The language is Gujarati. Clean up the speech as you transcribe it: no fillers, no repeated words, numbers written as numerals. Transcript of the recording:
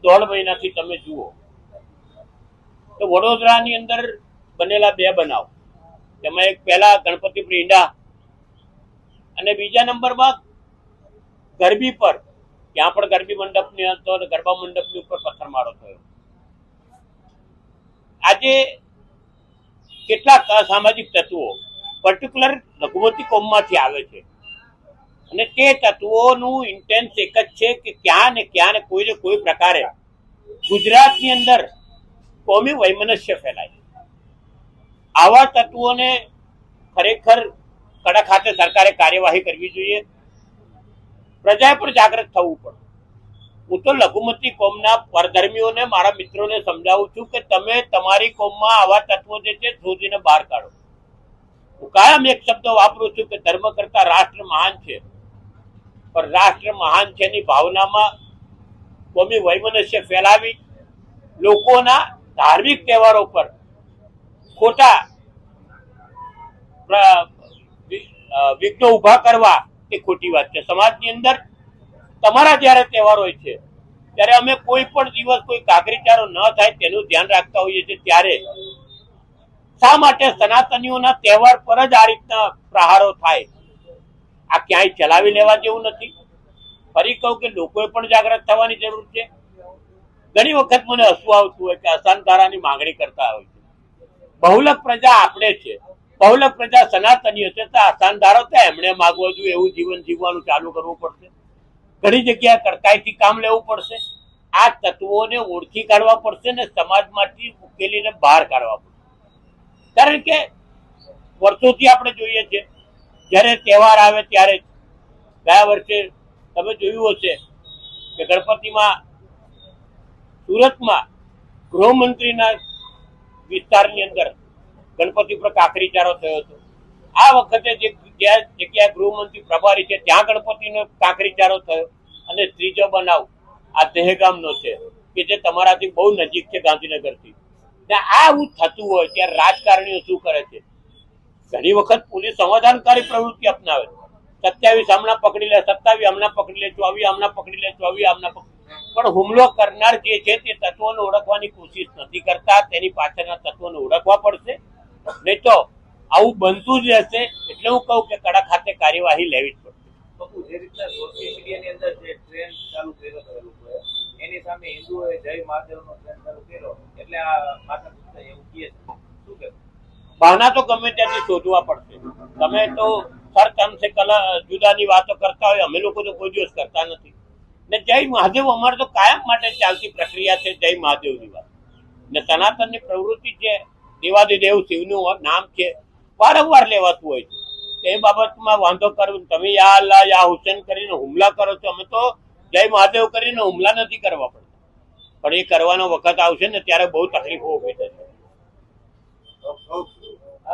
1.5 મહિનાથી તમે જુઓ તો વડોદરાની અંદર બનેલા 2 બનાવ, તેમાં એક પહેલા ગણપતિપુરી ઈંડા અને બીજા નંબરમાં ગરબી પર, ત્યાં પણ ગરબી મંડપની હતો અને ગરબા મંડપની ઉપર પથ્થરમારો થયો. આજે કેટલાક અસામાજિક તત્વો પર્ટિક્યુલર લઘુમતી કોમમાંથી આવે છે અને તે તત્વોનું ઇન્ટેન્સ એક જ છે કે ક્યાં ને કોઈ પ્રકારે ગુજરાતની અંદર કોમી વૈમનસ્ય ફેલાય. આવા તત્વોને ખરેખર કડક હાથે સરકારે કાર્યવાહી કરવી જોઈએ. પ્રજાએ પણ જાગૃત થવું પડે. હું તો લઘુમતી કોમના પરધર્મીઓને, મારા મિત્રોને સમજાવું છું કે તમે તમારી કોમમાં આવા તત્વો જે છે શોધીને બહાર કાઢો. હું કાયમ એક શબ્દ વાપરું છું કે ધર્મ કરતા રાષ્ટ્ર મહાન છે, પણ રાષ્ટ્ર મહાન છે ની ભાવનામાં કોમી વૈમનસ્ય ફેલાવી, લોકોના ધાર્મિક તહેવારો પર ખોટા વિઘ્નો ઉભા કરવા એ ખોટી વાત છે. સમાજની અંદર તમારા જયારે તહેવાર હોય છે ત્યારે અમે કોઈ પણ દિવસ કોઈ કાકરીચારો ન થાય તેનું ધ્યાન રાખતા હોઈએ છીએ. ત્યારે શા માટે સનાતનીઓના તહેવાર પર જ આ રીતના પ્રહારો થાય? આ ક્યાંય ચલાવી લેવા જેવું નથી. ફરી કહું કે લોકોએ પણ જાગૃત થવાની જરૂર છે. ઘણી વખત મને હસવું આવતું હોય કે અસાનધારાની માંગણી કરતા હોય છે. બહુલક પ્રજા આપણે છે, બહુલક પ્રજા સનાતનીઓ છે, તો અસાનધારો તો એમણે માગવો જોઈએ એવું જીવન જીવવાનું ચાલુ કરવું પડશે. ઘણી જગ્યાએ કડકાઈથી કામ લેવું પડશે. આ તત્વોને ઓળખી કાઢવા પડશે ને સમાજમાંથી ઉકેલીને બહાર કાઢવા પડશે. કારણ કે વર્ષોથી આપણે જોઈએ છે જ્યારે તહેવાર આવે ત્યારે, ગયા વર્ષે તમે જોયું હશે કે ગણપતિમાં સુરતમાં ગૃહમંત્રીના વિસ્તારની અંદર ગણપતિ પર કાકરીચારો થયો હતો. આ વખતે જે જગ્યાએ ગૃહમંત્રી પ્રભારી છે ત્યાં ગણપતિનો કાકરીચારો થયો. અને ત્રીજો બનાવ આ દહેગામનો છે કે જે તમારાથી બહુ નજીક છે, ગાંધીનગરથી. આ આવું થતું હોય ત્યારે રાજકારણીઓ શું કરે છે? ઘણી વખત પોલીસ સમાધાનકારી પ્રવૃત્તિ અપનાવે. 27 હમણાં પકડી લે, 27 હમણાં પકડી લે, 24 હમણાં પકડી લે, 24 હમણાં પણ હુમલો કરનાર જે છે તે તત્વોને ઓળખવાની કોશિશ નથી કરતા. તેની પાછળના તત્વોને ઓળખવા પડશે, નહીં તો આવું બનતું જ રહેશે. એટલે હું કહું કે કડક હાથે કાર્યવાહી લેવી જ પડશે. જે રીતના સોશિયલ મીડિયાની અંદર જે ટ્રેન્ડ ચાલુ કર્યો હતો લોકોએ, એની સામે હિન્દુઓએ જય મહાદેવનો ટ્રેન્ડ ચાલુ કર્યો, એટલે આ માતા પિતા એવું કહે છે. શું કે બહાના તો ગમે ત્યાંથી શોધવા પડશે. તમે તો સરકમસે જુદાની વાતો કરતા હોય, અમે લોકો તો કોઈ દિવસ કરતા નથી. ને જય મહાદેવ અમારે તો કાયમ માટે ચાલતી પ્રક્રિયા છે. જય મહાદેવની વાત ને સનાતનની પ્રવૃત્તિ છે. દેવાદિદેવ શિવનું નામ છે, વારંવાર લેવાતું હોય છે. એ બાબતમાં વાંધો કરવો, તમે યા અલ્લાહ યા હુસેન કરીને હુમલા કરો છો. અમે તો જય મહાદેવ કરીને હુમલા નથી કરવા પડતા, પણ એ કરવાનો વખત આવશે ને ત્યારે બહુ તકલીફો ઉભી થશે.